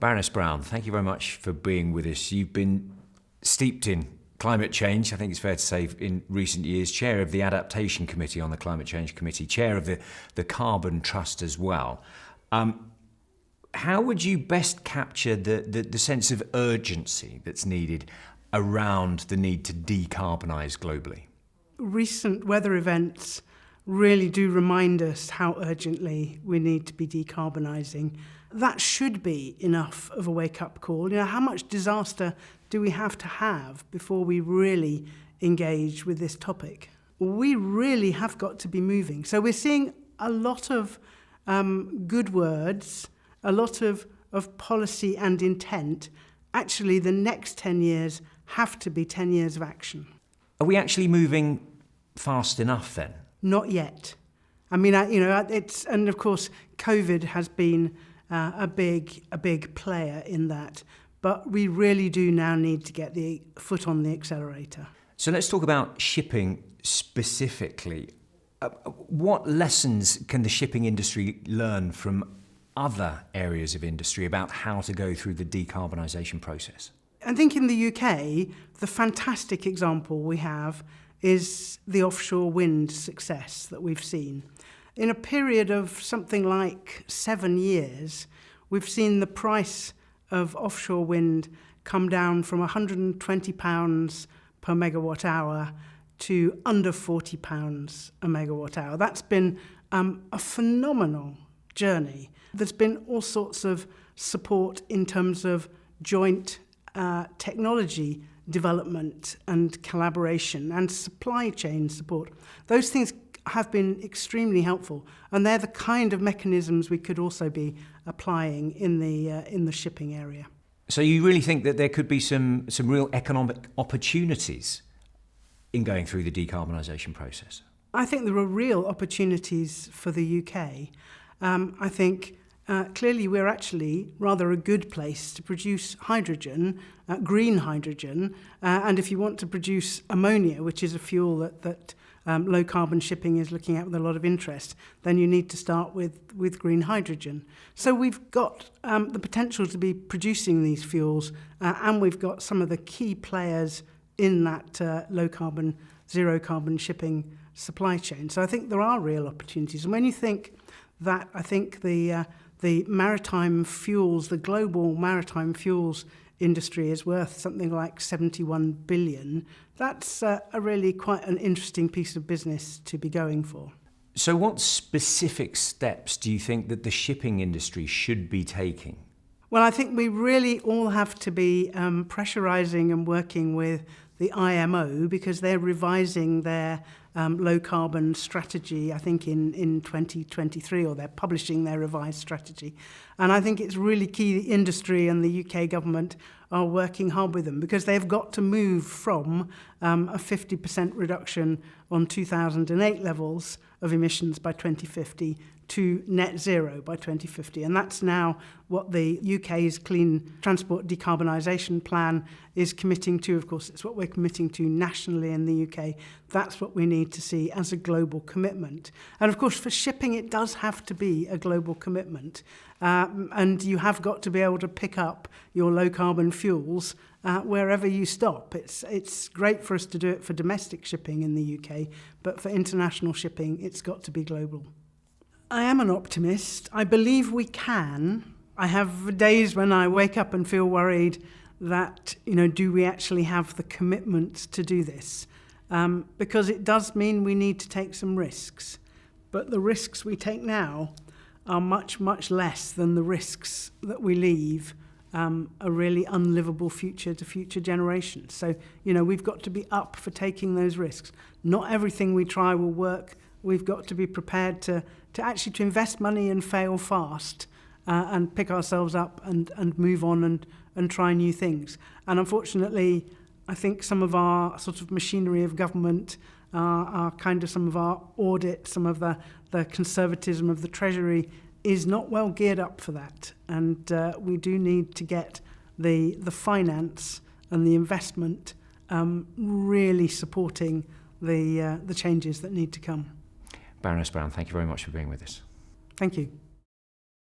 Baroness Brown, thank you very much for being with us. You've been steeped in climate change, I think it's fair to say, in recent years, chair of the Adaptation Committee on the Climate Change Committee, chair of the Carbon Trust as well. How would you best capture the sense of urgency that's needed around the need to decarbonise globally? Recent weather events really do remind us how urgently we need to be decarbonising. That should be enough of a wake-up call. How much disaster do we have to have before we really engage with this topic? We really have got to be moving. So we're seeing a lot of good words, a lot of policy and intent. Actually, the next 10 years have to be 10 years of action. Are we actually moving fast enough then? Not yet. I mean, it's, and of course, COVID has been a big player in that. But we really do now need to get the foot on the accelerator. So let's talk about shipping specifically. What lessons can the shipping industry learn from other areas of industry about how to go through the decarbonisation process? I think in the UK, the fantastic example we have is the offshore wind success that we've seen. In a period of something like 7 years, we've seen the price of offshore wind come down from £120 per megawatt hour to under £40 a megawatt hour. That's been a phenomenal journey. There's been all sorts of support in terms of joint technology development and collaboration and supply chain support. Those things have been extremely helpful, and they're the kind of mechanisms we could also be applying in the shipping area. So you really think that there could be some real economic opportunities in going through the decarbonisation process? I think there are real opportunities for the UK. I think clearly we're actually rather a good place to produce hydrogen, green hydrogen, and if you want to produce ammonia, which is a fuel that low carbon shipping is looking at with a lot of interest, then you need to start with green hydrogen. So we've got the potential to be producing these fuels, and we've got some of the key players in that low carbon, zero carbon shipping supply chain. So I think there are real opportunities. And when you think that, I think the maritime fuels, the global maritime fuels industry is worth something like 71 billion. That's a really quite an interesting piece of business to be going for. So what specific steps do you think that the shipping industry should be taking? Well, I think we really all have to be pressurising and working with the IMO, because they're revising their low carbon strategy, I think in 2023, or they're publishing their revised strategy. And I think it's really key the industry and the UK government are working hard with them, because they've got to move from a 50% reduction on 2008 levels of emissions by 2050 to net zero by 2050. And that's now what the UK's Clean Transport Decarbonisation Plan is committing to. Of course, it's what we're committing to nationally in the UK. That's what we need to see as a global commitment. And of course, for shipping, it does have to be a global commitment. And you have got to be able to pick up your low carbon fuels wherever you stop. It's great for us to do it for domestic shipping in the UK, but for international shipping, it's got to be global. I am an optimist. I believe we can. I have days when I wake up and feel worried that, do we actually have the commitment to do this? Because it does mean we need to take some risks. But the risks we take now are much, much less than the risks that we leave a really unlivable future to future generations. So, we've got to be up for taking those risks. Not everything we try will work. We've got to be prepared to invest money and fail fast and pick ourselves up and move on and try new things. And unfortunately, I think some of our sort of machinery of government, our kind of some of our audit, some of the conservatism of the Treasury is not well geared up for that. And we do need to get the finance and the investment really supporting the changes that need to come. Baroness Brown, thank you very much for being with us. Thank you.